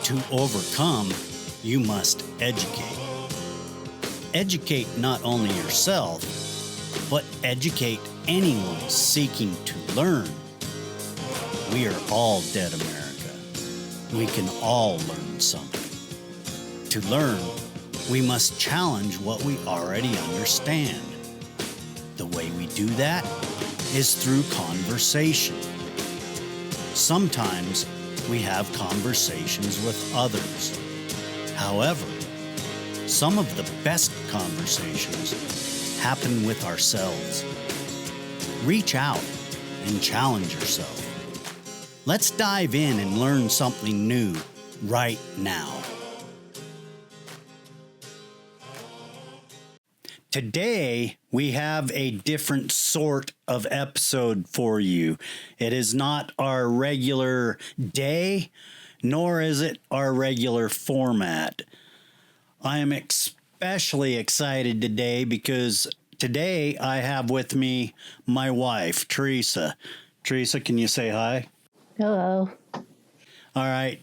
To overcome, you must educate. Educate not only yourself, but educate anyone seeking to learn. We are all dead America. We can all learn something. To learn, we must challenge what we already understand. The way we do that is through conversation. Sometimes we have conversations with others. However, some of the best conversations happen with ourselves. Reach out and challenge yourself. Let's dive in and learn something new right now. Today, we have a different sort of episode for you. It is not our regular day, nor is it our regular format. I am especially excited today because today I have with me my wife, Theresa. Theresa, can you say hi? Hello. All right.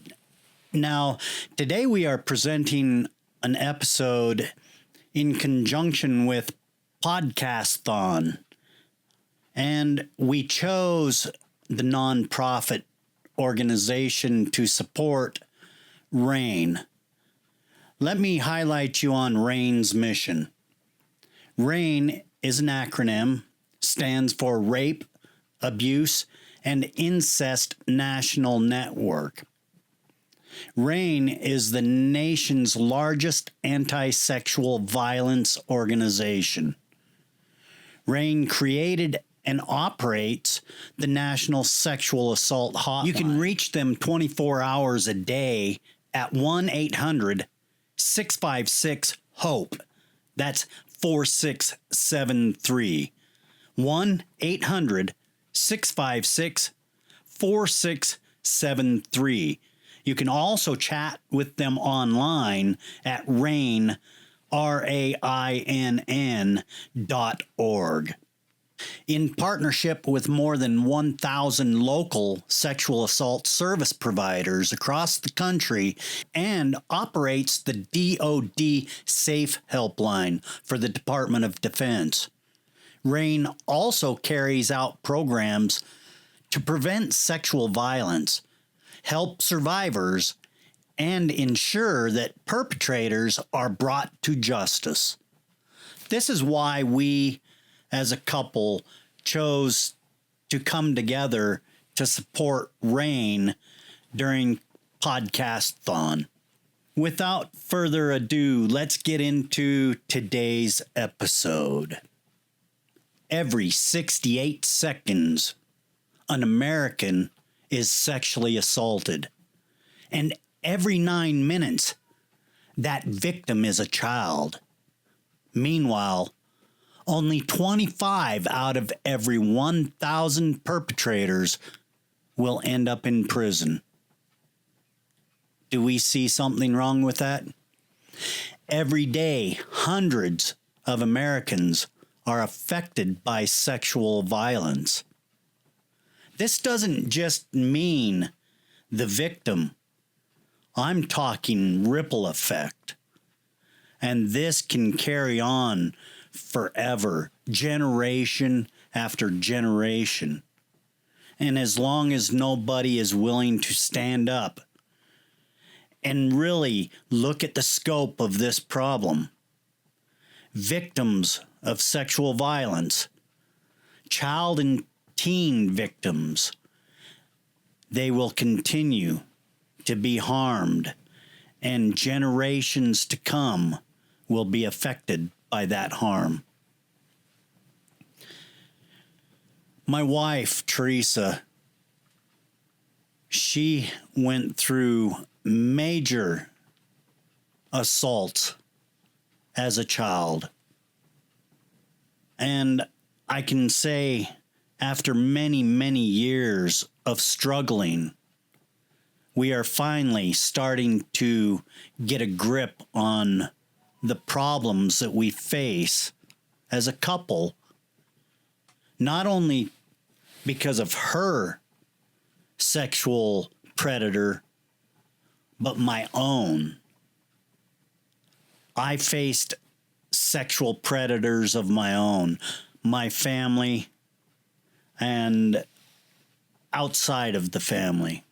Now, today we are presenting an episode in conjunction with Podcasthon. And we chose the nonprofit organization to support RAINN. Let me highlight you on RAINN's mission. RAINN is an acronym, stands for Rape, Abuse, and Incest National Network. RAINN is the nation's largest anti-sexual violence organization. RAINN created and operates the National Sexual Assault Hotline. You can reach them 24 hours a day at 1-800-656-HOPE. That's 4673. 1-800-656-4673. You can also chat with them online at RAINN, RAINN.org. In partnership with more than 1,000 local sexual assault service providers across the country, and operates the DoD Safe Helpline for the Department of Defense. RAINN also carries out programs to prevent sexual violence, help survivors, and ensure that perpetrators are brought to justice. This is why we, as a couple, chose to come together to support RAINN during Podcasthon. Without further ado, let's get into today's episode. Every 68 seconds, an American is sexually assaulted. And every 9 minutes, that victim is a child. Meanwhile, only 25 out of every 1,000 perpetrators will end up in prison. Do we see something wrong with that? Every day, hundreds of Americans are affected by sexual violence. This doesn't just mean the victim. I'm talking ripple effect. And this can carry on forever, generation after generation. And as long as nobody is willing to stand up and really look at the scope of this problem, victims of sexual violence, child and teen victims, they will continue to be harmed, and generations to come will be affected by that harm. My wife, Theresa, she went through major assaults as a child. And I can say, after many, many years of struggling, we are finally starting to get a grip on the problems that we face as a couple, not only because of her sexual predator, but my own. I faced sexual predators of my own, my family, and outside of the family.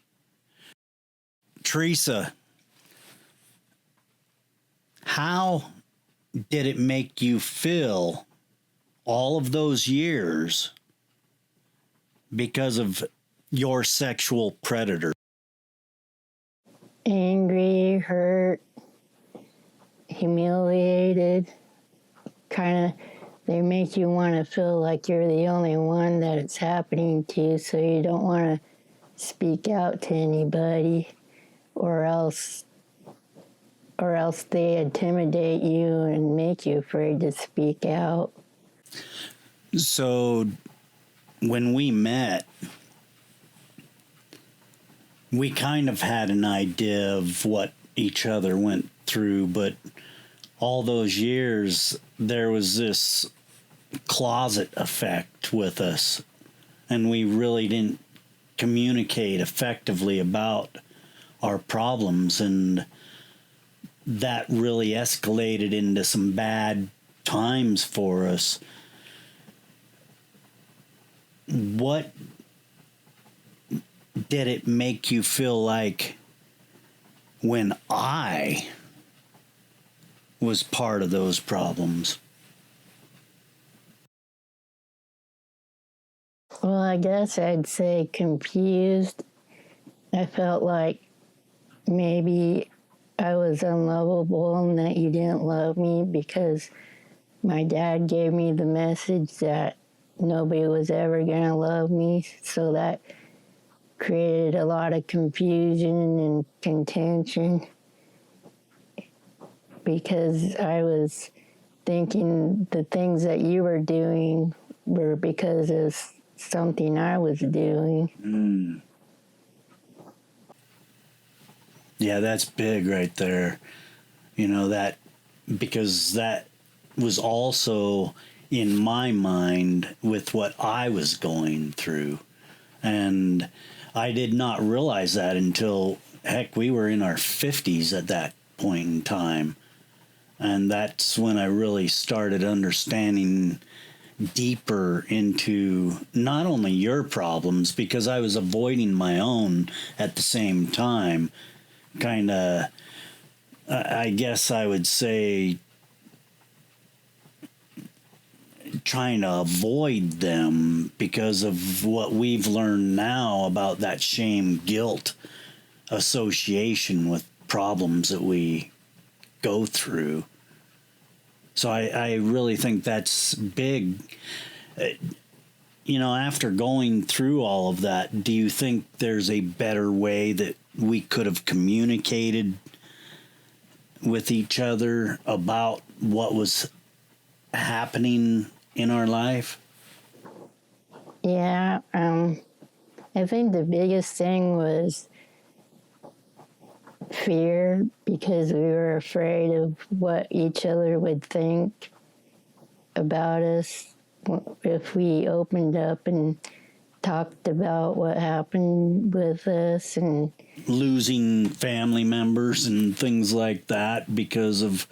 Theresa, how did it make you feel all of those years because of your sexual predator? Angry, hurt, humiliated. Kind of, they make you want to feel like you're the only one that it's happening to, so you don't want to speak out to anybody, or else they intimidate you and make you afraid to speak out. So when we met, we kind of had an idea of what each other went through, but all those years, there was this closet effect with us, and we really didn't communicate effectively about our problems, and that really escalated into some bad times for us. What did it make you feel like when I was part of those problems? Well, I guess I'd say confused. I felt like maybe I was unlovable and that you didn't love me because my dad gave me the message that nobody was ever going to love me. So that created a lot of confusion and contention because I was thinking the things that you were doing were because of something I was doing. Yeah, that's big right there. You know, that because that was also in my mind with what I was going through. And I did not realize that until, heck, we were in our 50s at that point in time. And that's when I really started understanding deeper into not only your problems, because I was avoiding my own at the same time. Kind of, I guess I would say, trying to avoid them because of what we've learned now about that shame guilt association with problems that we go through. So I really think that's big. You know, after going through all of that, do you think there's a better way that we could have communicated with each other about what was happening in our life? Yeah, I think the biggest thing was fear because we were afraid of what each other would think about us if we opened up and talked about what happened with us, and losing family members and things like that because of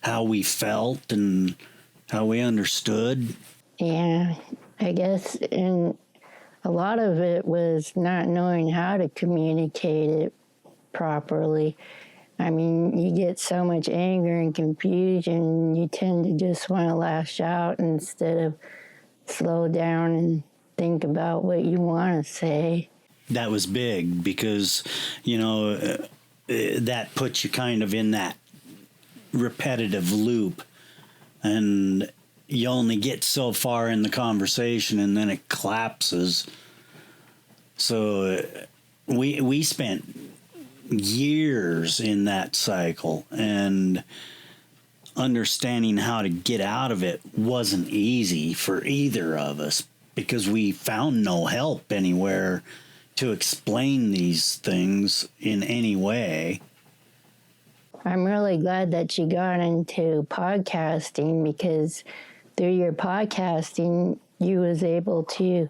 how we felt and how we understood. Yeah, I guess, and a lot of it was not knowing how to communicate it properly. I mean, you get so much anger and confusion, you tend to just want to lash out instead of slow down and think about what you want to say. That was big because, you know, that puts you kind of in that repetitive loop, and you only get so far in the conversation and then it collapses. So we spent years in that cycle, and understanding how to get out of it wasn't easy for either of us because we found no help anywhere to explain these things in any way. I'm really glad that you got into podcasting because through your podcasting, you was able to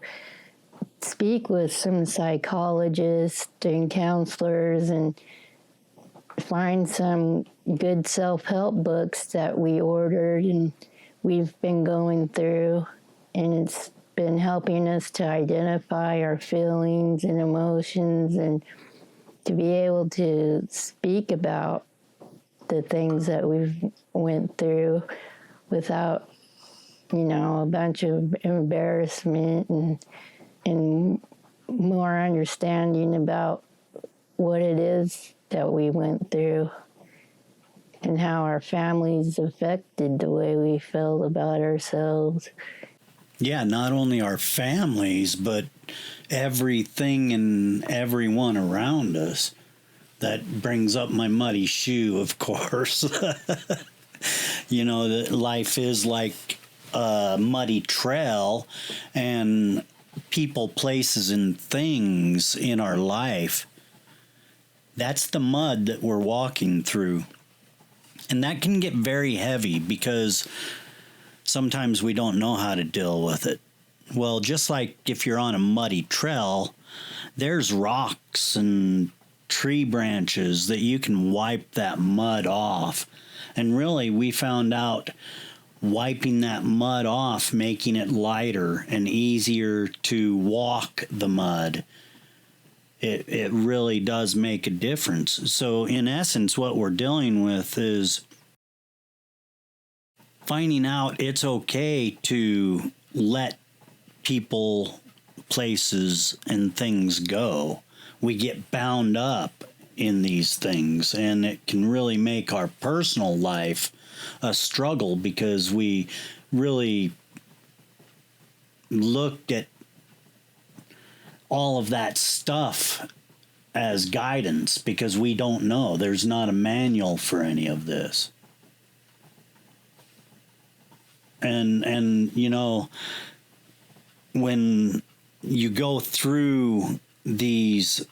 speak with some psychologists and counselors and find some good self-help books that we ordered and we've been going through, and it's been helping us to identify our feelings and emotions and to be able to speak about the things that we've went through without, a bunch of embarrassment and more understanding about what it is that we went through and how our families affected the way we felt about ourselves. Yeah, not only our families, but everything and everyone around us. That brings up my muddy shoe, of course. That life is like a muddy trail, and people, places, and things in our life, that's the mud that we're walking through. And that can get very heavy because sometimes we don't know how to deal with it. Well, just like if you're on a muddy trail, there's rocks and tree branches that you can wipe that mud off. And really, we found out wiping that mud off, making it lighter and easier to walk the mud, it really does make a difference. So in essence, what we're dealing with is finding out it's okay to let people, places, and things go. We get bound up in these things, and it can really make our personal life a struggle because we really looked at all of that stuff as guidance because we don't know. There's not a manual for any of this. And when you go through these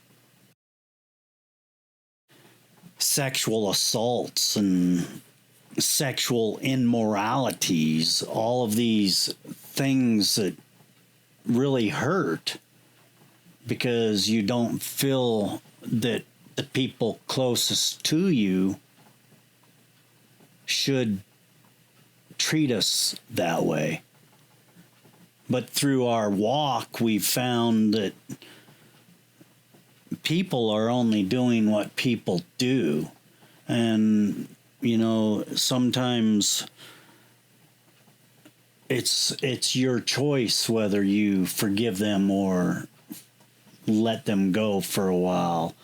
sexual assaults and sexual immoralities, all of these things that really hurt because you don't feel that the people closest to you should treat us that way. But through our walk, we've found that people are only doing what people do. And, sometimes it's your choice whether you forgive them or let them go for a while.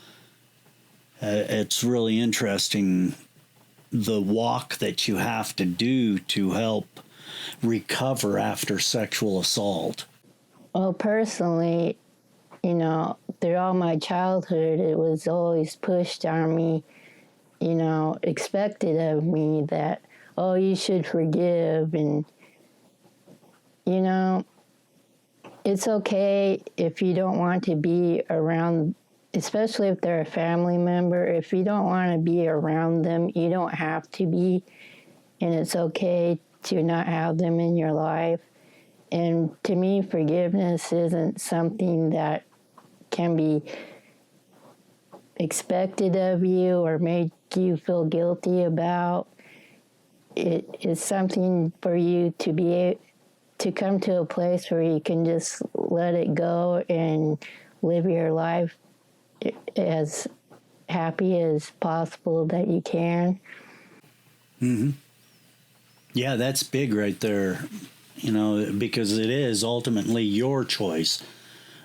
It's really interesting, the walk that you have to do to help recover after sexual assault. Well, personally, through all my childhood, it was always pushed on me, expected of me that, oh, you should forgive. And, it's okay if you don't want to be around, especially if they're a family member. If you don't want to be around them, you don't have to be. And it's okay to not have them in your life. And to me, forgiveness isn't something that can be expected of you or make you feel guilty about. It is something for you to come to a place where you can just let it go and live your life as happy as possible that you can. Mm-hmm. Yeah, that's big right there, because it is ultimately your choice.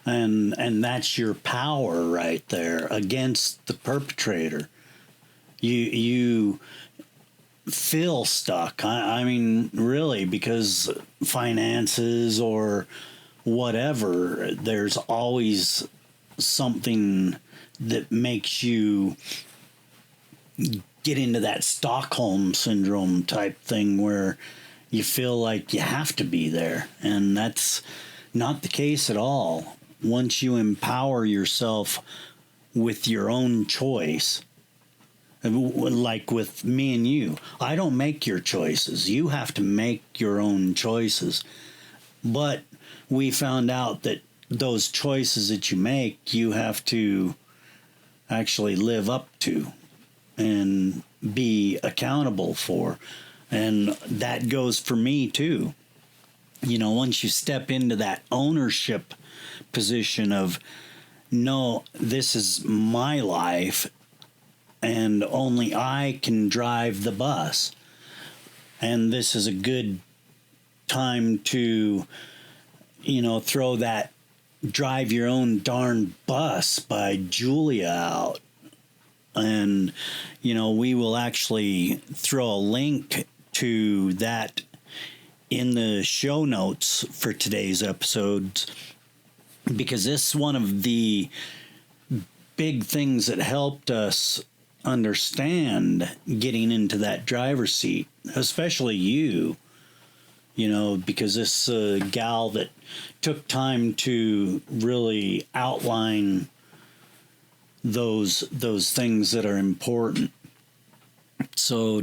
And that's your power right there against the perpetrator. You feel stuck. I mean, really, because finances or whatever, there's always something that makes you get into that Stockholm syndrome type thing where you feel like you have to be there. And that's not the case at all. Once you empower yourself with your own choice, like with me and you, I don't make your choices. You have to make your own choices. But we found out that those choices that you make, you have to actually live up to. and be accountable for. And that goes for me too. You know, once you step into that ownership position of, no, this is my life and only I can drive the bus. And this is a good time to, you know, throw that Drive Your Own Darn Bus by Julia out. And, you know, we will actually throw a link to that in the show notes for today's episodes, because this is one of the big things that helped us understand getting into that driver's seat, especially you know, because this gal that took time to really outline those things that are important. So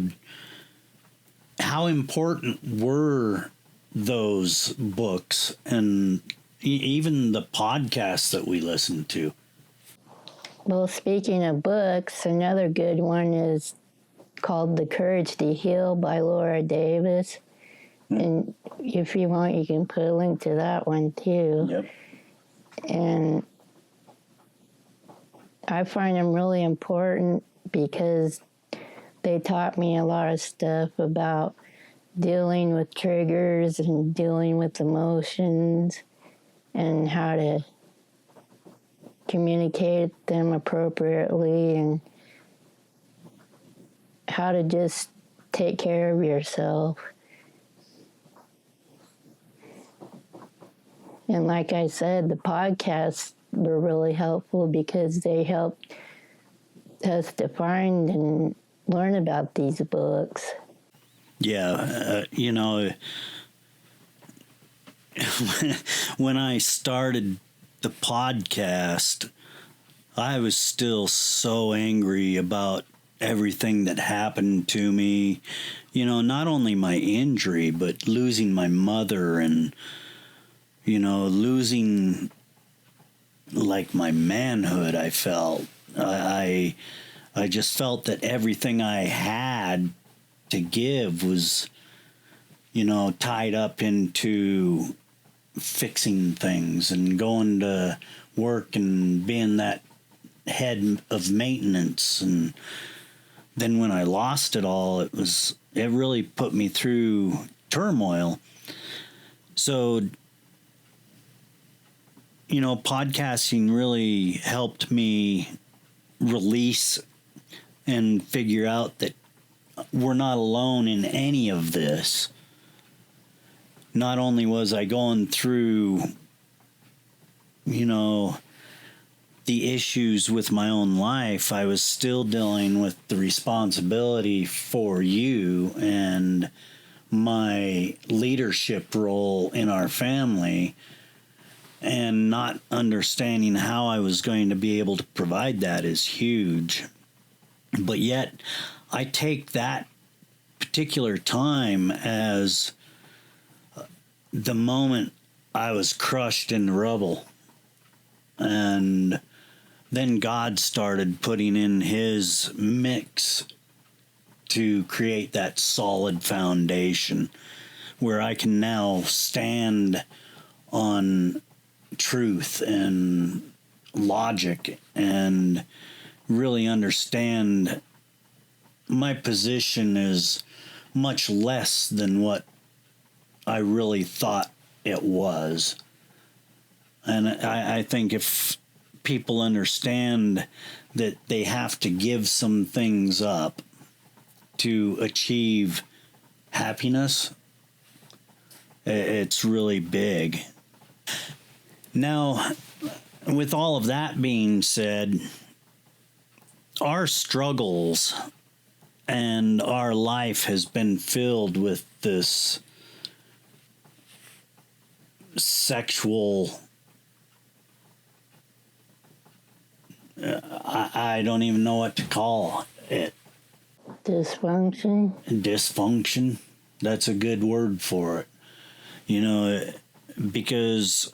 how important were those books and even the podcasts that we listened to? Well, speaking of books, another good one is called The Courage to Heal by Laura Davis. And if you want, you can put a link to that one too. Yep. And I find them really important because they taught me a lot of stuff about dealing with triggers and dealing with emotions and how to communicate them appropriately and how to just take care of yourself. And like I said, the podcasts were really helpful because they helped us to find and learn about these books. Yeah, you know, when I started the podcast, I was still so angry about everything that happened to me. You know, not only my injury, but losing my mother and, you know, losing like my manhood. I felt I just felt that everything I had to give was, you know, tied up into fixing things and going to work and being that head of maintenance. And then when I lost it all, it really put me through turmoil. So, you know, podcasting really helped me release and figure out that we're not alone in any of this. Not only was I going through, you know, the issues with my own life, I was still dealing with the responsibility for you and my leadership role in our family, and not understanding how I was going to be able to provide that is huge. But yet, I take that particular time as the moment I was crushed in the rubble. And then God started putting in his mix to create that solid foundation where I can now stand on truth and logic and really understand my position is much less than what I really thought it was. And I think if people understand that they have to give some things up to achieve happiness, it's really big. Now, with all of that being said, our struggles and our life has been filled with this sexual, I don't even know what to call it. Dysfunction. That's a good word for it. You know, because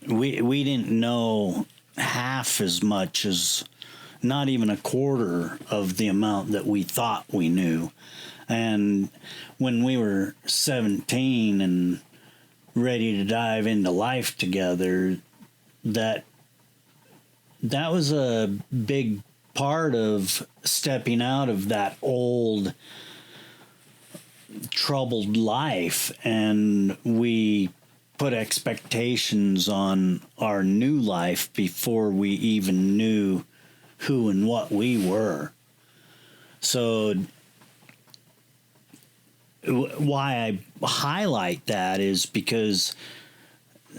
we didn't know half as much as not even a quarter of the amount that we thought we knew. And when we were 17 and ready to dive into life together, that was a big part of stepping out of that old troubled life, and we put expectations on our new life before we even knew who and what we were. So why I highlight that is because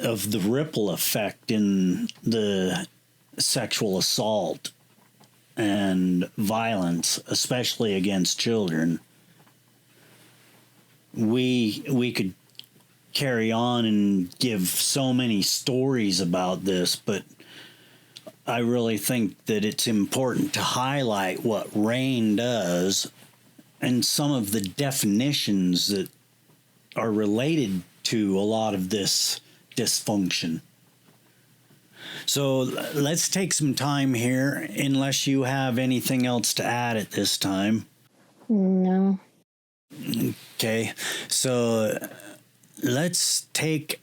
of the ripple effect in the sexual assault and violence, especially against children. We could carry on and give so many stories about this, but I really think that it's important to highlight what RAINN does and some of the definitions that are related to a lot of this dysfunction. So let's take some time here, unless you have anything else to add at this time. No. Okay, so let's take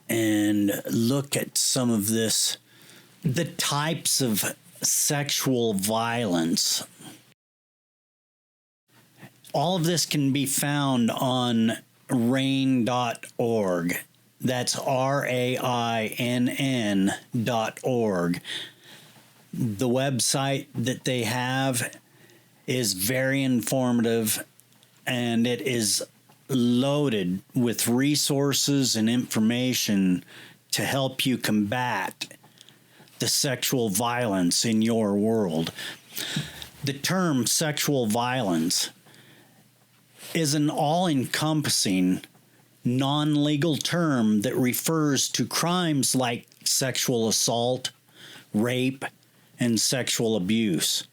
and look at some of this, the types of sexual violence. All of this can be found on RAINN.org. That's RAINN.org. The website that they have is very informative, and it is loaded with resources and information to help you combat the sexual violence in your world. The term sexual violence is an all-encompassing, non-legal term that refers to crimes like sexual assault, rape, and sexual abuse.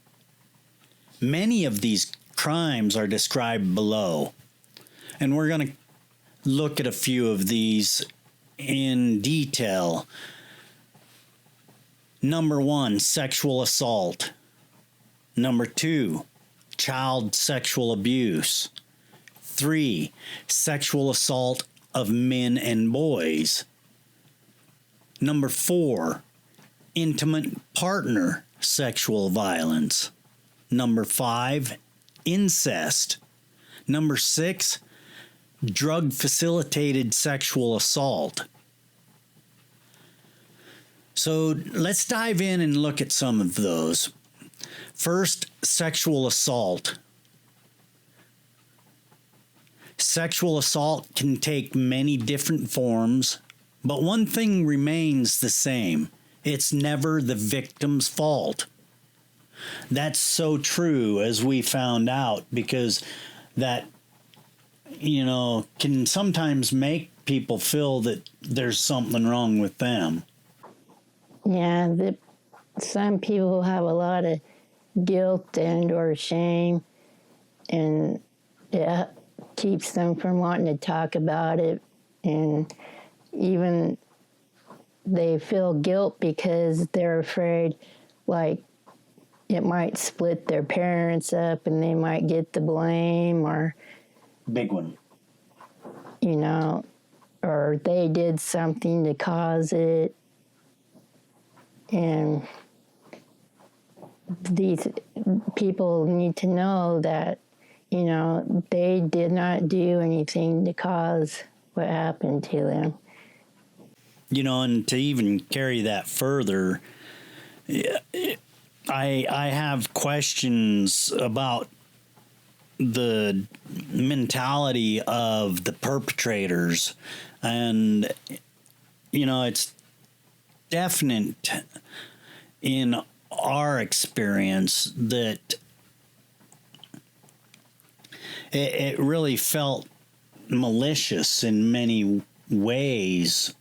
Many of these crimes are described below, and we're going to look at a few of these in detail. Number 1, sexual assault. Number 2, child sexual abuse. 3, sexual assault of men and boys. Number 4, intimate partner sexual violence. Number 5, incest. Number 6, drug-facilitated sexual assault. So let's dive in and look at some of those. First, sexual assault. Sexual assault can take many different forms, but one thing remains the same. It's never the victim's fault. That's so true, as we found out, because that, can sometimes make people feel that there's something wrong with them. Yeah, some people have a lot of guilt and or shame, and it keeps them from wanting to talk about it, and even they feel guilt because they're afraid, like, it might split their parents up and they might get the blame, or big one, or they did something to cause it. And these people need to know that, they did not do anything to cause what happened to them. And to even carry that further, I have questions about the mentality of the perpetrators. And, it's definite in our experience that it really felt malicious in many ways,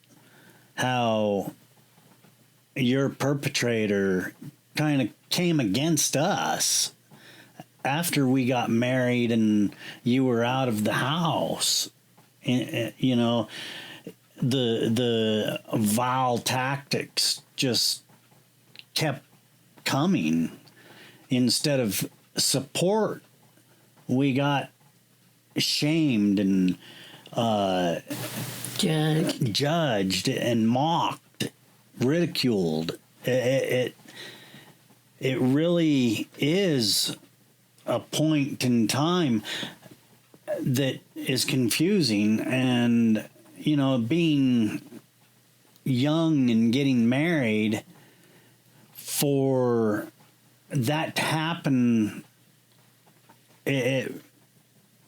how your perpetrator kind of came against us after we got married and you were out of the house. The vile tactics just kept coming. Instead of support, we got shamed and judged and mocked, ridiculed. It really is a point in time that is confusing. And, you know, being young and getting married, for that to happen, it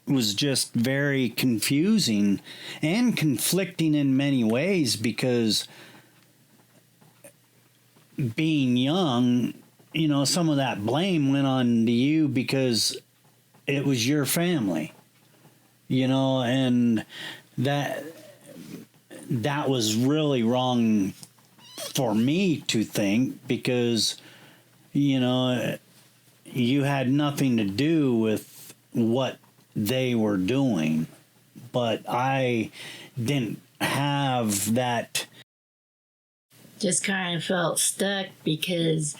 was just very confusing and conflicting in many ways, because being young, you know, some of that blame went on to you because it was your family, you know, and that was really wrong for me to think, because, you know, you had nothing to do with what they were doing. But I didn't have that. Just kind of felt stuck because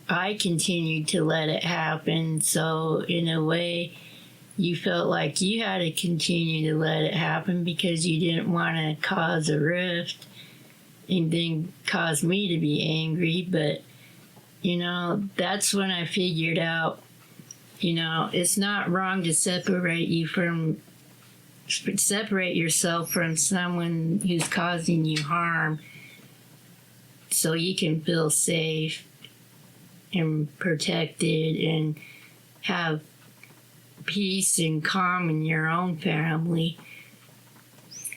I continued to let it happen. So in a way, you felt like you had to continue to let it happen because you didn't want to cause a rift and then cause me to be angry. But, you know, that's when I figured out, you know, it's not wrong to separate yourself from someone who's causing you harm, so you can feel safe and protected and have peace and calm in your own family.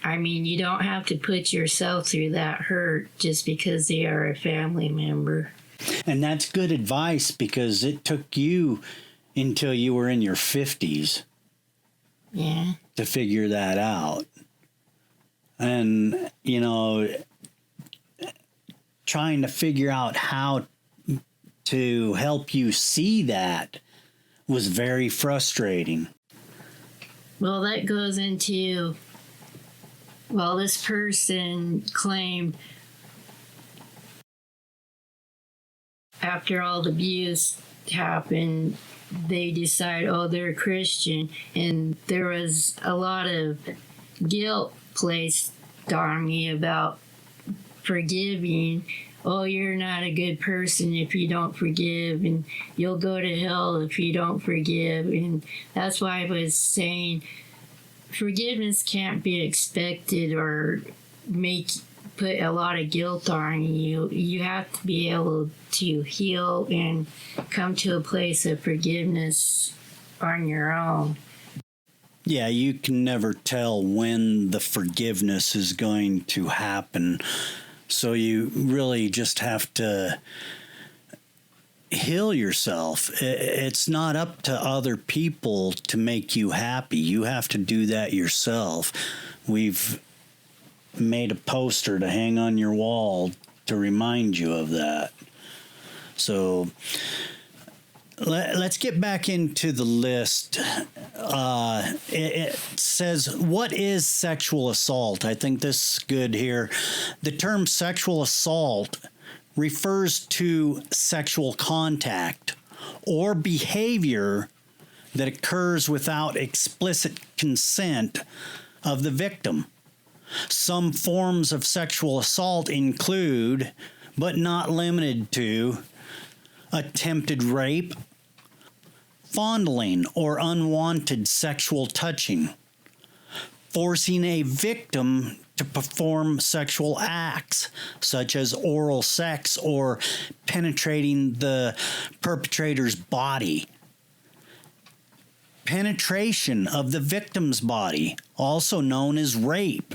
I mean, you don't have to put yourself through that hurt just because they are a family member. And that's good advice, because it took you until you were in your 50s to figure that out. And, you know, trying to figure out how to help you see that was very frustrating. Well, that goes into, well, this person claimed after all the abuse happened, they decide, oh, they're a Christian, and there was a lot of guilt placed on me about forgiving. Oh, you're not a good person if you don't forgive, and you'll go to hell if you don't forgive. And that's why I was saying forgiveness can't be expected or put a lot of guilt on you. You have to be able to heal and come to a place of forgiveness on your own. Yeah, you can never tell when the forgiveness is going to happen. So you really just have to heal yourself. It's not up to other people to make you happy. You have to do that yourself. We've made a poster to hang on your wall to remind you of that. So let's get back into the list. It says, what is sexual assault? I think this is good here. The term sexual assault refers to sexual contact or behavior that occurs without explicit consent of the victim. Some forms of sexual assault include, but not limited to, attempted rape, fondling or unwanted sexual touching, forcing a victim to perform sexual acts such as oral sex or penetrating the perpetrator's body, penetration of the victim's body, also known as rape.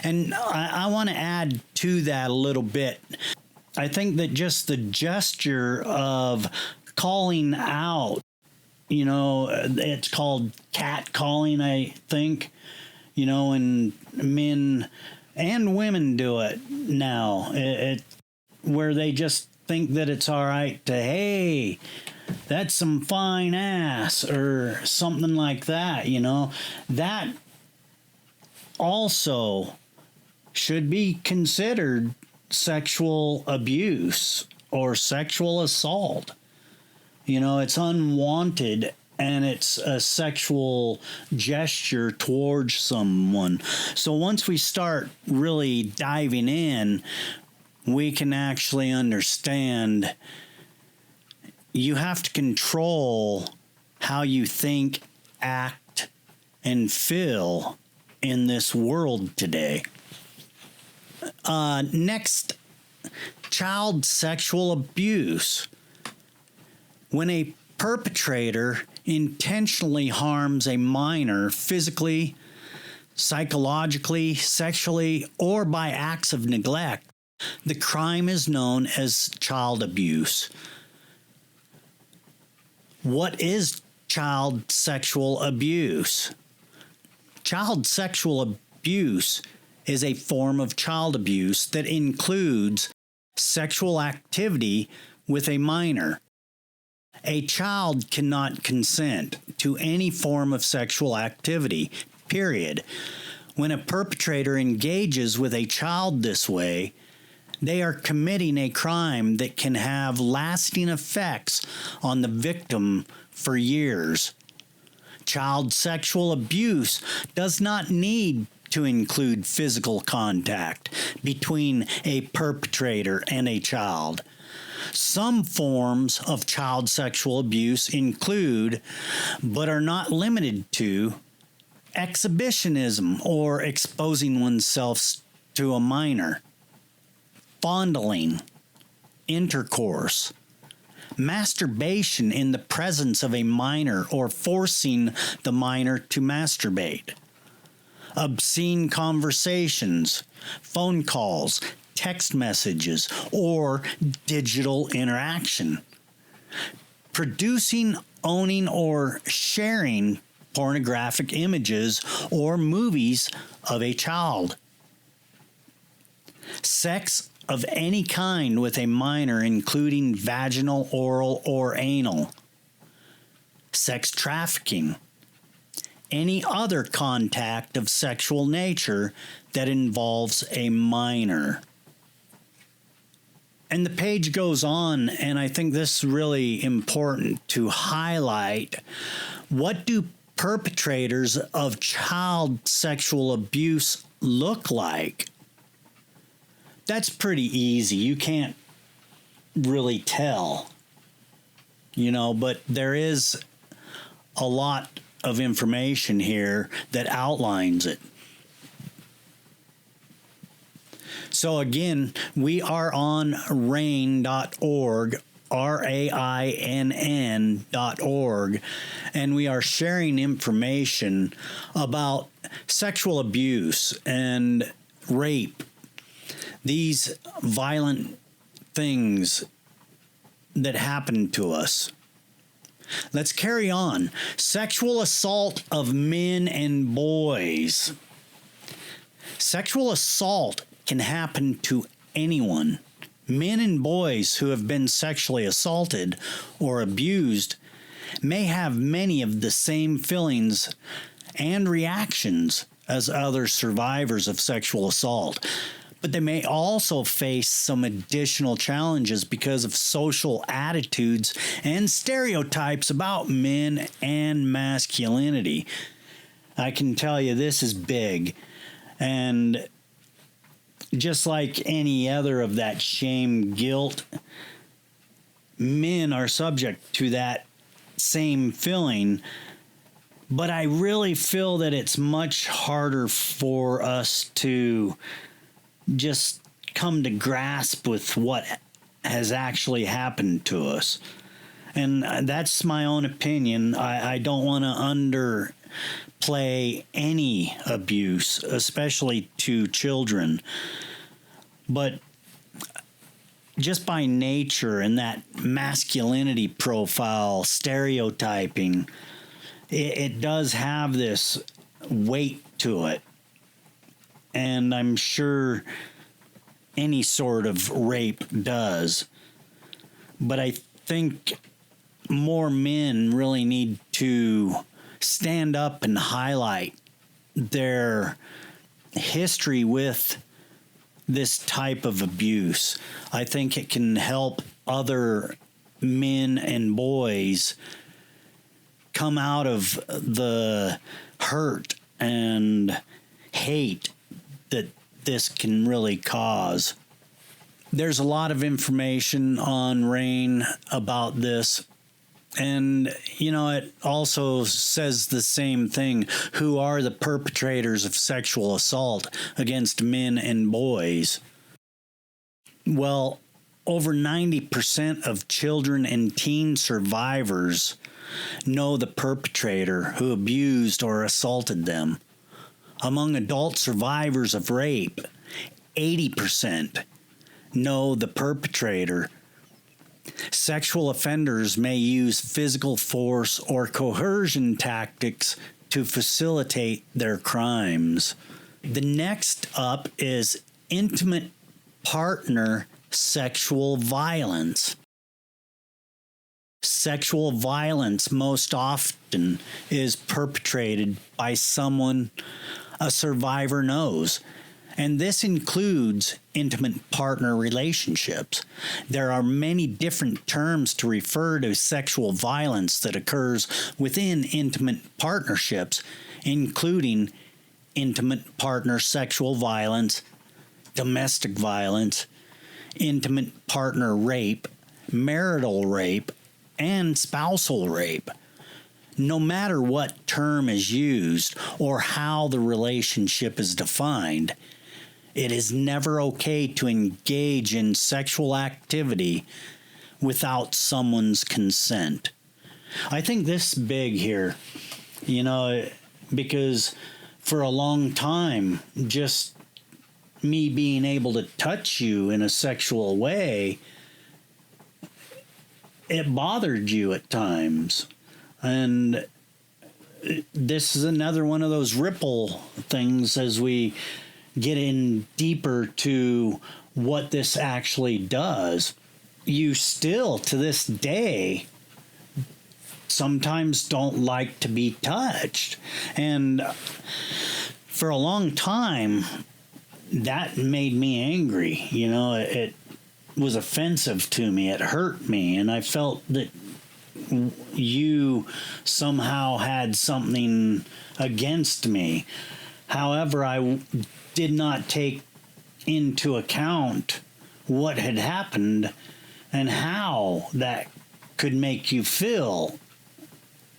And I want to add to that a little bit. I think that just the gesture of calling out, you know, it's called catcalling, I think, you know, and men and women do it now, where they just think that it's all right to, hey, that's some fine ass or something like that, you know. That also should be considered sexual abuse or sexual assault. You know, it's unwanted and it's a sexual gesture towards someone. So once we start really diving in, we can actually understand you have to control how you think, act, and feel in this world today. Next, child sexual abuse. When a perpetrator intentionally harms a minor physically, psychologically, sexually, or by acts of neglect, the crime is known as child abuse. What is child sexual abuse? Child sexual abuse is a form of child abuse that includes sexual activity with a minor. A child cannot consent to any form of sexual activity, period. When a perpetrator engages with a child this way, they are committing a crime that can have lasting effects on the victim for years. Child sexual abuse does not need to include physical contact between a perpetrator and a child. Some forms of child sexual abuse include, but are not limited to, exhibitionism or exposing oneself to a minor, fondling, intercourse, masturbation in the presence of a minor or forcing the minor to masturbate, obscene conversations, phone calls, text messages, or digital interaction, producing, owning, or sharing pornographic images or movies of a child, sex of any kind with a minor, including vaginal, oral, or anal, sex trafficking, any other contact of sexual nature that involves a minor. And the page goes on, and I think this is really important to highlight. What do perpetrators of child sexual abuse look like? That's pretty easy. You can't really tell, but there is a lot of information here that outlines it. So again, we are on RAINN.org, RAINN.org, and we are sharing information about sexual abuse and rape, these violent things that happen to us. Let's carry on. Sexual assault of men and boys. Sexual assault can happen to anyone. Men and boys who have been sexually assaulted or abused may have many of the same feelings and reactions as other survivors of sexual assault, but they may also face some additional challenges because of social attitudes and stereotypes about men and masculinity. I can tell you this is big, and just like any other of that shame, guilt, men are subject to that same feeling. But I really feel that it's much harder for us to just come to grasp with what has actually happened to us. And that's my own opinion. I don't want to underplay any abuse, especially to children. But just by nature and that masculinity profile, stereotyping, it does have this weight to it. And I'm sure any sort of rape does. But I think more men really need to stand up and highlight their history with this type of abuse. I think it can help other men and boys come out of the hurt and hate that this can really cause. There's a lot of information on RAINN about this. And, it also says the same thing. Who are the perpetrators of sexual assault against men and boys? Well, over 90% of children and teen survivors know the perpetrator who abused or assaulted them. Among adult survivors of rape, 80% know the perpetrator. Sexual offenders may use physical force or coercion tactics to facilitate their crimes. The next up is intimate partner sexual violence. Sexual violence most often is perpetrated by someone a survivor knows. And this includes intimate partner relationships. There are many different terms to refer to sexual violence that occurs within intimate partnerships, including intimate partner sexual violence, domestic violence, intimate partner rape, marital rape, and spousal rape. No matter what term is used or how the relationship is defined, it is never okay to engage in sexual activity without someone's consent. I think this is big here, because for a long time, just me being able to touch you in a sexual way, it bothered you at times. And this is another one of those ripple things as we get in deeper to what this actually does. You still, to this day, sometimes don't like to be touched. And for a long time, that made me angry. It was offensive to me. It hurt me. And I felt that you somehow had something against me. However, I did not take into account what had happened and how that could make you feel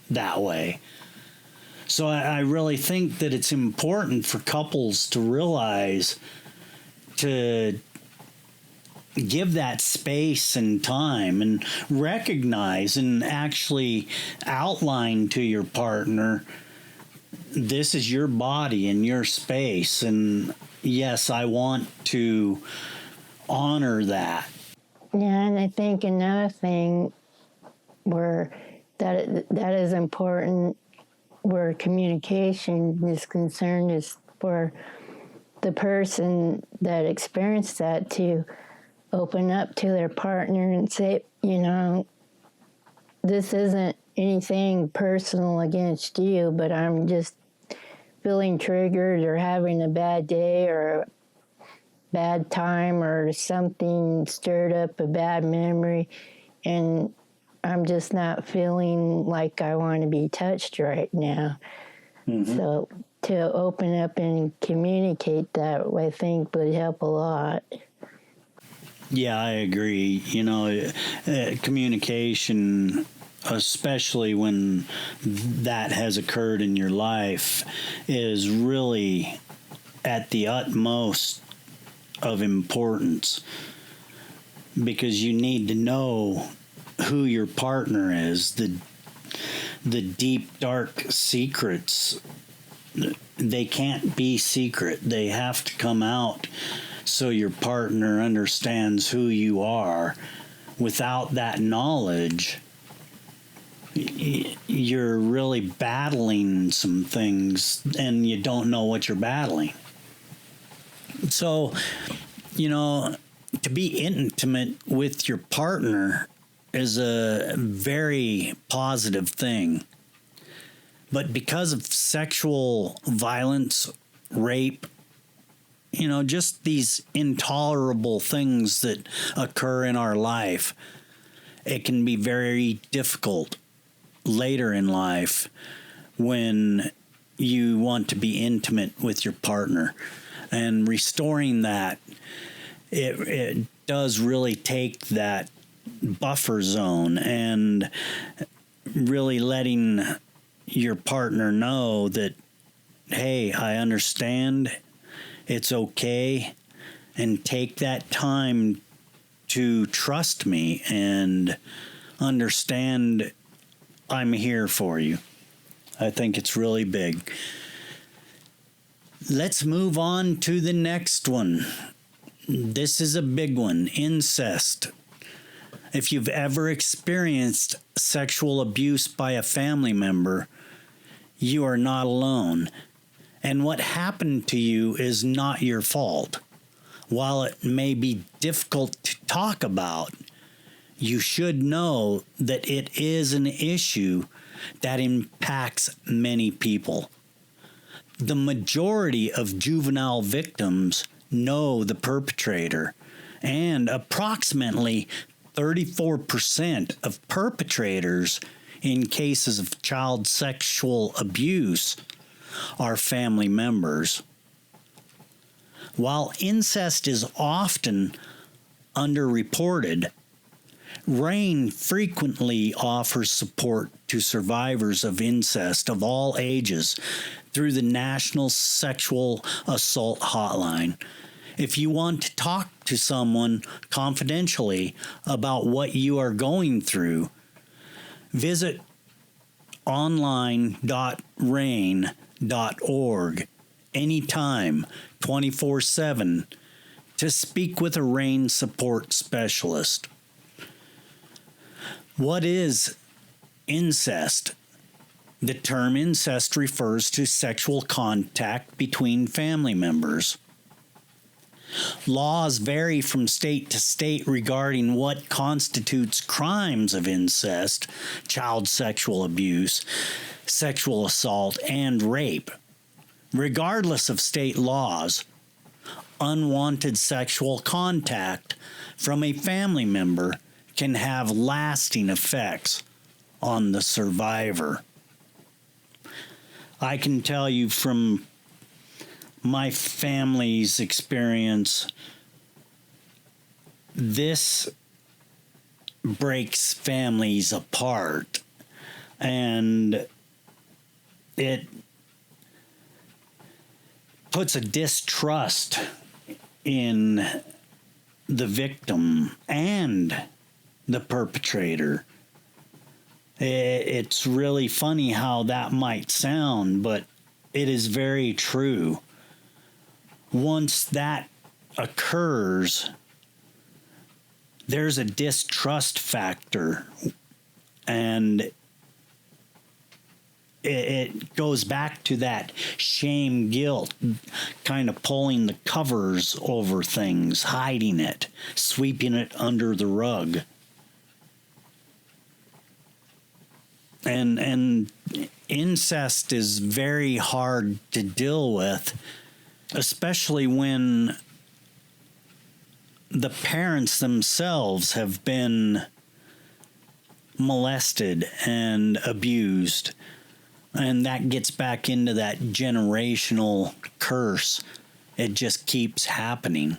that way. So I really think that it's important for couples to realize to give that space and time and recognize and actually outline to your partner, this is your body and your space, and yes, I want to honor that. Yeah, and I think another thing where that is important, where communication is concerned, is for the person that experienced that to open up to their partner and say, this isn't anything personal against you, but I'm just feeling triggered or having a bad day or a bad time or something stirred up a bad memory, and I'm just not feeling like I want to be touched right now. Mm-hmm. So to open up and communicate that, I think, would help a lot. Yeah, I agree. Communication, especially when that has occurred in your life, is really at the utmost of importance, because you need to know who your partner is, the deep, dark secrets. They can't be secret. They have to come out so your partner understands who you are. Without that knowledge, you're really battling some things and you don't know what you're battling. So, to be intimate with your partner is a very positive thing. But because of sexual violence, rape, just these intolerable things that occur in our life. It can be very difficult later in life when you want to be intimate with your partner. And restoring that, it does really take that buffer zone and really letting your partner know that, hey, I understand, it's okay, and take that time to trust me and understand I'm here for you. I think it's really big. Let's move on to the next one. This is a big one, incest. If you've ever experienced sexual abuse by a family member, you are not alone. And what happened to you is not your fault. While it may be difficult to talk about, you should know that it is an issue that impacts many people. The majority of juvenile victims know the perpetrator, and approximately 34% of perpetrators in cases of child sexual abuse are family members. While incest is often underreported, RAINN frequently offers support to survivors of incest of all ages through the National Sexual Assault Hotline. If you want to talk to someone confidentially about what you are going through, visit online.rainn.org anytime, 24/7, to speak with a RAINN support specialist. What is incest? The term incest refers to sexual contact between family members. Laws vary from state to state regarding what constitutes crimes of incest, child sexual abuse, sexual assault, and rape. Regardless of state laws, unwanted sexual contact from a family member can have lasting effects on the survivor. I can tell you from my family's experience, this breaks families apart, and it puts a distrust in the victim and the perpetrator. It's really funny how that might sound, but it is very true. Once that occurs, there's a distrust factor, and it goes back to that shame, guilt, kind of pulling the covers over things, hiding it, sweeping it under the rug. And incest is very hard to deal with, especially when the parents themselves have been molested and abused. And that gets back into that generational curse. It just keeps happening.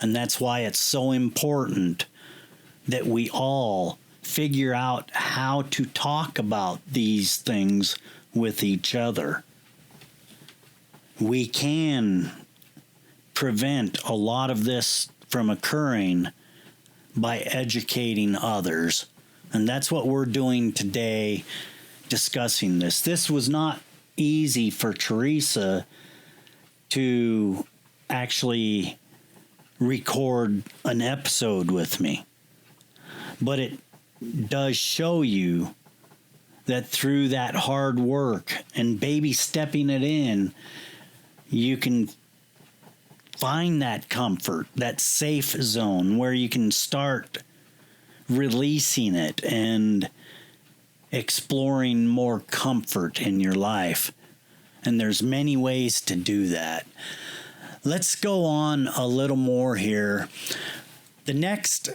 And that's why it's so important that we all figure out how to talk about these things with each other. We can prevent a lot of this from occurring by educating others. And that's what we're doing today, discussing this. This was not easy for Theresa to actually record an episode with me, but it does show you that through that hard work and baby stepping it in, you can find that comfort, that safe zone where you can start releasing it and exploring more comfort in your life. And there's many ways to do that. Let's go on a little more here. The next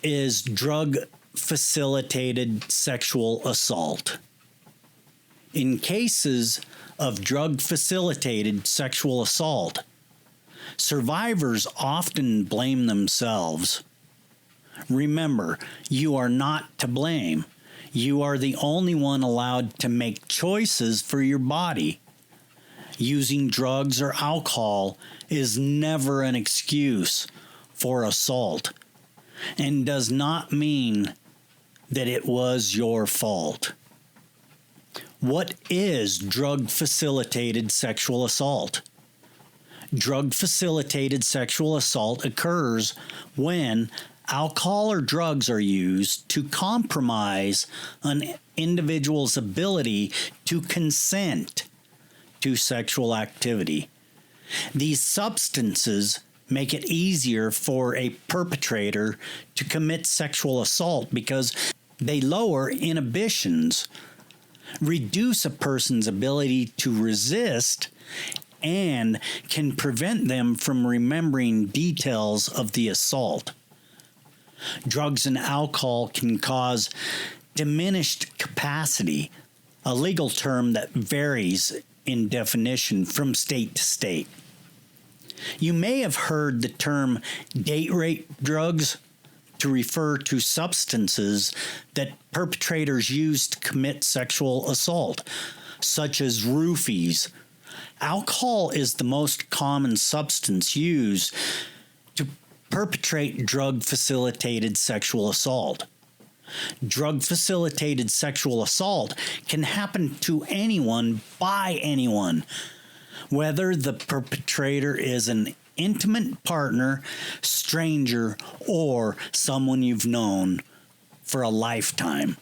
is drug-facilitated sexual assault. In cases of drug-facilitated sexual assault, survivors often blame themselves. Remember, you are not to blame. You are the only one allowed to make choices for your body. Using drugs or alcohol is never an excuse for assault and does not mean that it was your fault. What is drug-facilitated sexual assault? Drug-facilitated sexual assault occurs when alcohol or drugs are used to compromise an individual's ability to consent to sexual activity. These substances make it easier for a perpetrator to commit sexual assault because they lower inhibitions, reduce a person's ability to resist, and can prevent them from remembering details of the assault. Drugs and alcohol can cause diminished capacity, a legal term that varies in definition from state to state. You may have heard the term date rape drugs to refer to substances that perpetrators use to commit sexual assault, such as roofies. Alcohol is the most common substance used to perpetrate drug-facilitated sexual assault. Drug-facilitated sexual assault can happen to anyone by anyone, whether the perpetrator is an intimate partner, stranger, or someone you've known for a lifetime.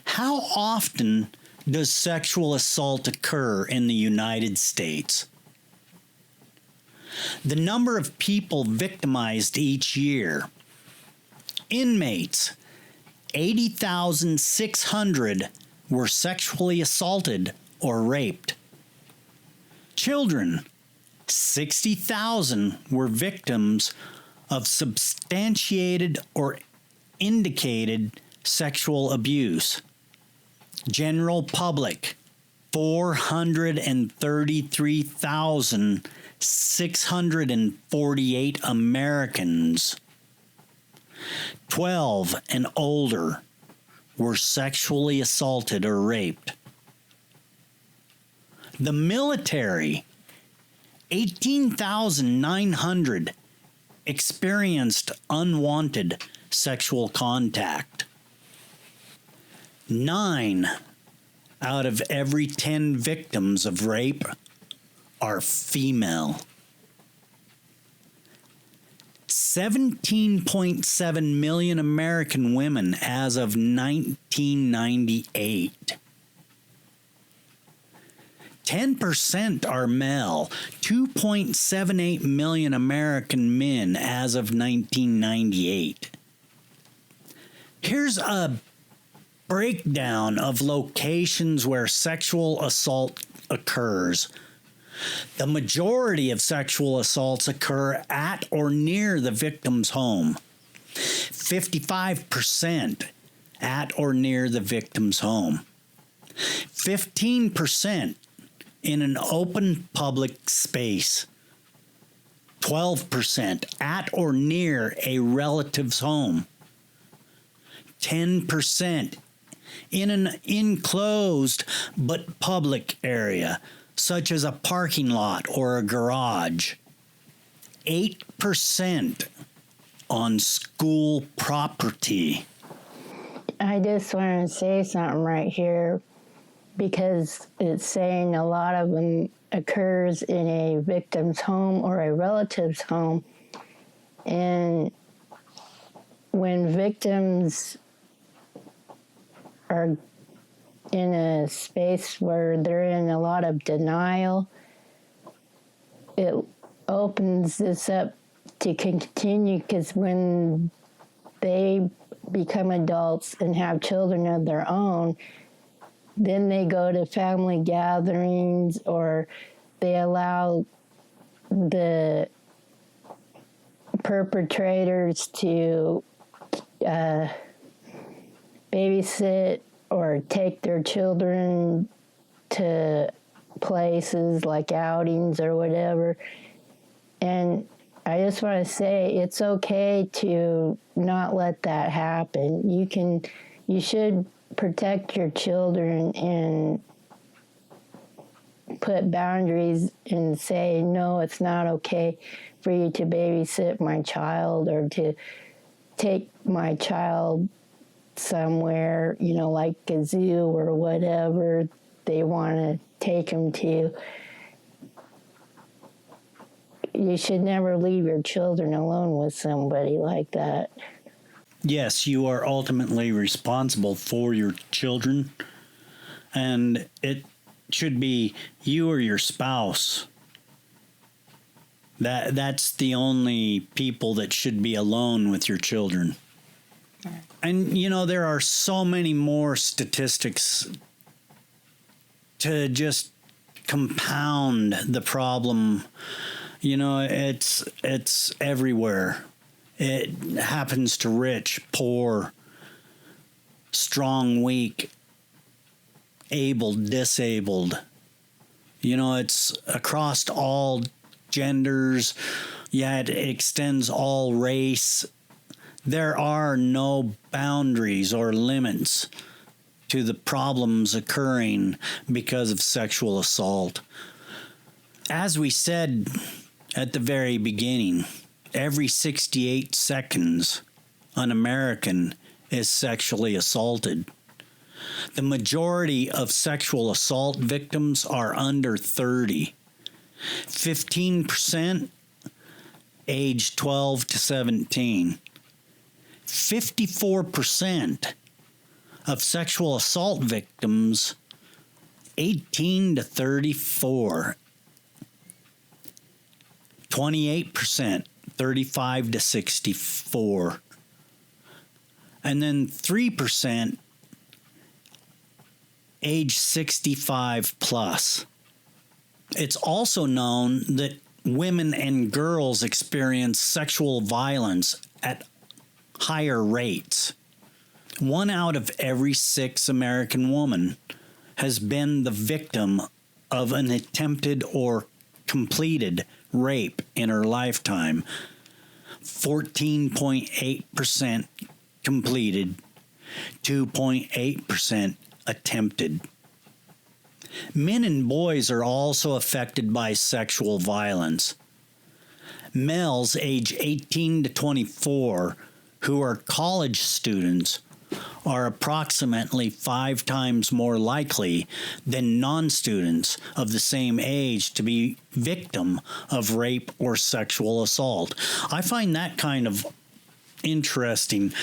How often does sexual assault occur in the United States? The number of people victimized each year. Inmates, 80,600 were sexually assaulted or raped. Children, 60,000 were victims of substantiated or indicated sexual abuse. General public, 433,648 Americans, 12 and older, were sexually assaulted or raped. The military, 18,900 experienced unwanted sexual contact. 9 out of every 10 victims of rape are female. 17.7 million American women as of 1998. 10% are male, 2.78 million American men as of 1998. Here's a breakdown of locations where sexual assault occurs. The majority of sexual assaults occur at or near the victim's home. 55% at or near the victim's home. 15% in an open public space. 12% at or near a relative's home. 10% in an enclosed but public area, such as a parking lot or a garage. 8% on school property. I just want to say something right here, because it's saying a lot of them occurs in a victim's home or a relative's home. And when victims are in a space where they're in a lot of denial, it opens this up to continue, because when they become adults and have children of their own, then they go to family gatherings, or they allow the perpetrators to babysit or take their children to places like outings or whatever. And I just want to say it's okay to not let that happen. You should protect your children and put boundaries and say, no, it's not okay for you to babysit my child or to take my child somewhere, like a zoo or whatever they want to take them to. You should never leave your children alone with somebody like that. Yes, you are ultimately responsible for your children, and it should be you or your spouse. That's the only people that should be alone with your children. And, there are so many more statistics to just compound the problem. It's everywhere. It happens to rich, poor, strong, weak, able, disabled. It's across all genders. Yeah, it extends all race. There are no boundaries or limits to the problems occurring because of sexual assault. As we said at the very beginning, every 68 seconds, an American is sexually assaulted. The majority of sexual assault victims are under 30. 15% age 12 to 17. 54% of sexual assault victims 18 to 34. 28% 35 to 64. And then 3% age 65 plus. It's also known that women and girls experience sexual violence at higher rates. 1 out of every 6 American women has been the victim of an attempted or completed rape in her lifetime. 14.8% completed, 2.8% attempted. Men and boys are also affected by sexual violence. Males age 18 to 24 who are college students are approximately 5 times more likely than non-students of the same age to be victim of rape or sexual assault. I find that kind of interesting.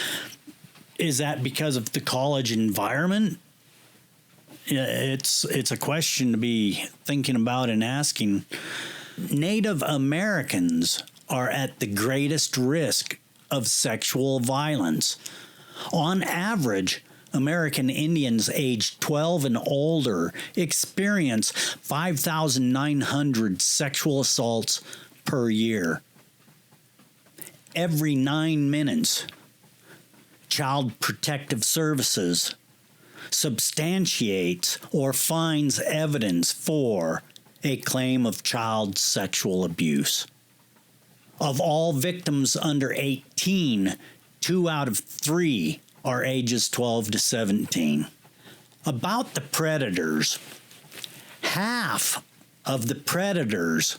Is that because of the college environment? It's a question to be thinking about and asking. Native Americans are at the greatest risk of sexual violence. On average, American Indians aged 12 and older experience 5,900 sexual assaults per year. Every 9 minutes, Child Protective Services substantiates or finds evidence for a claim of child sexual abuse. Of all victims under 18, 2 out of 3 are ages 12 to 17. About the predators, half of the predators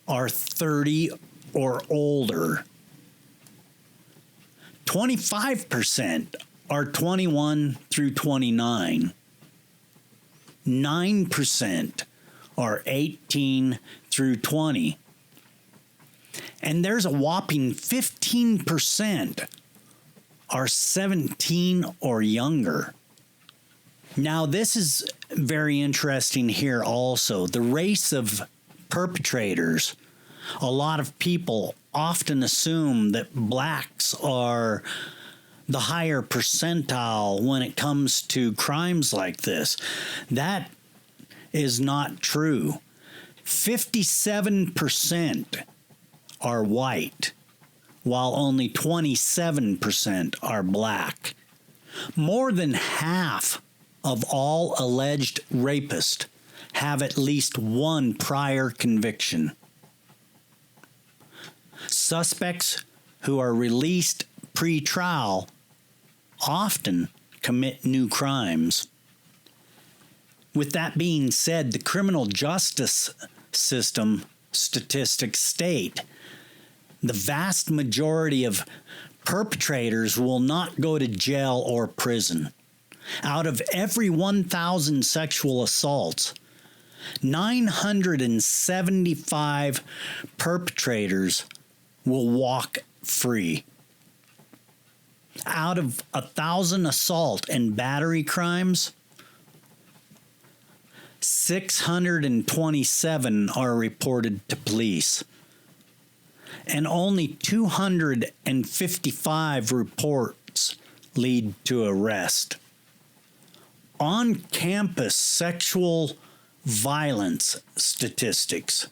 are 30 or older. 25% are 21 through 29. 9% are 18 through 20. And there's a whopping 15% are 17 or younger. Now, this is very interesting here also. The race of perpetrators. A lot of people often assume that blacks are the higher percentile when it comes to crimes like this. That is not true. 57% are white, while only 27% are black. More than half of all alleged rapists have at least one prior conviction. Suspects who are released pre-trial often commit new crimes. With that being said, the criminal justice system statistics state the vast majority of perpetrators will not go to jail or prison. Out of every 1,000 sexual assaults, 975 perpetrators will walk free. Out of 1,000 assault and battery crimes, 627 are reported to police, and only 255 reports lead to arrest. On-campus sexual violence statistics.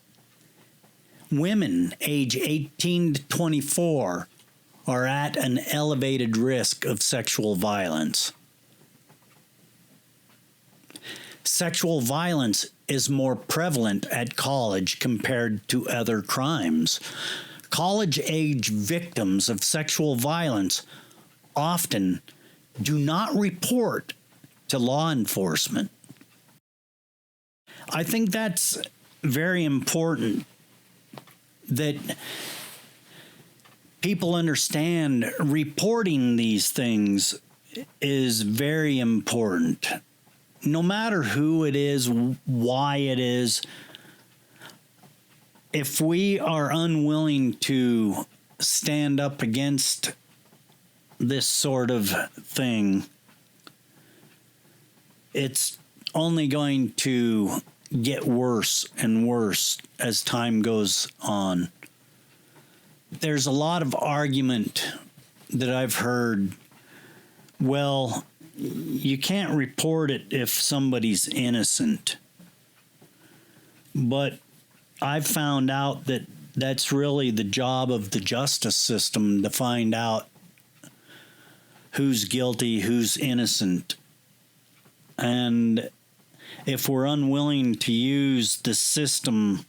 Women age 18 to 24 are at an elevated risk of sexual violence. Sexual violence is more prevalent at college compared to other crimes. College-age victims of sexual violence often do not report to law enforcement. I think that's very important that people understand reporting these things is very important. No matter who it is, why it is, if we are unwilling to stand up against this sort of thing, it's only going to get worse and worse as time goes on. There's a lot of argument that I've heard, well, you can't report it if somebody's innocent. But I've found out that that's really the job of the justice system, to find out who's guilty, who's innocent. And if we're unwilling to use the system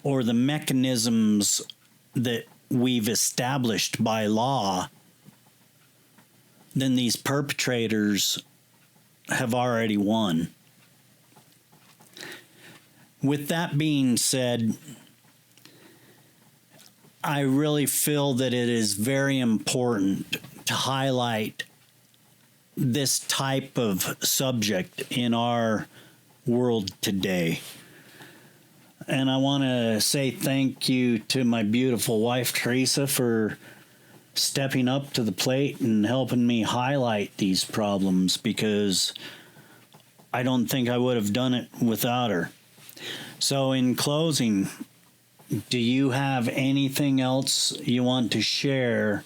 or the mechanisms that we've established by law, then these perpetrators have already won. With that being said, I really feel that it is very important to highlight this type of subject in our world today. And I want to say thank you to my beautiful wife, Theresa, for stepping up to the plate and helping me highlight these problems, because I don't think I would have done it without her. So in closing, do you have anything else you want to share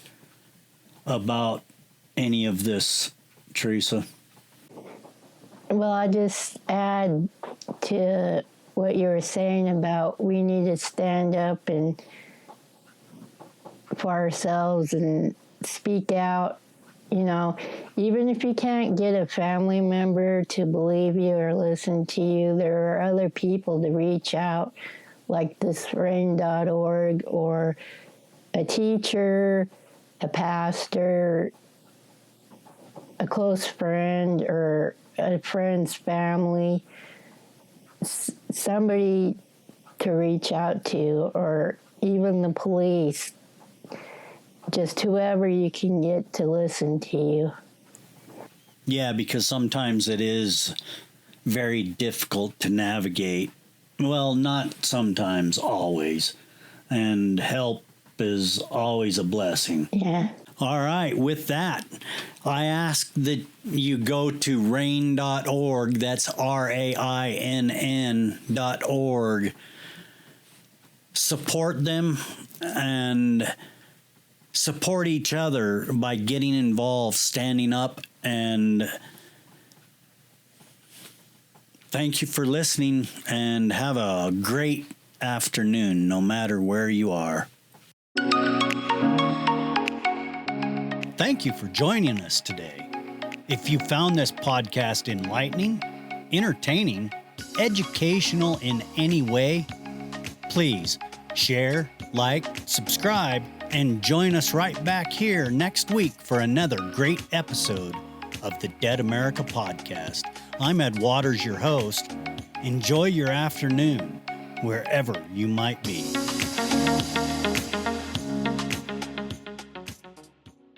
about any of this, Theresa? Well, I just add to what you were saying about we need to stand up and for ourselves and speak out. You know, even if you can't get a family member to believe you or listen to you, there are other people to reach out, like this RAINN.org, or a teacher, a pastor, a close friend, or a friend's family, somebody to reach out to, or even the police. Just whoever you can get to listen to you. Yeah, because sometimes it is very difficult to navigate. Well, not sometimes, always. And help is always a blessing. Yeah. All right, with that, I ask that you go to RAINN.org, that's RAINN.org. Support them and support each other by getting involved, standing up, and Thank you for listening, and have a great afternoon, no matter where you are. Thank you for joining us today. If you found this podcast enlightening, entertaining, educational in any way, please share, like, subscribe, and join us right back here next week for another great episode of the Dead America Podcast. I'm Ed Waters, your host. Enjoy your afternoon, wherever you might be.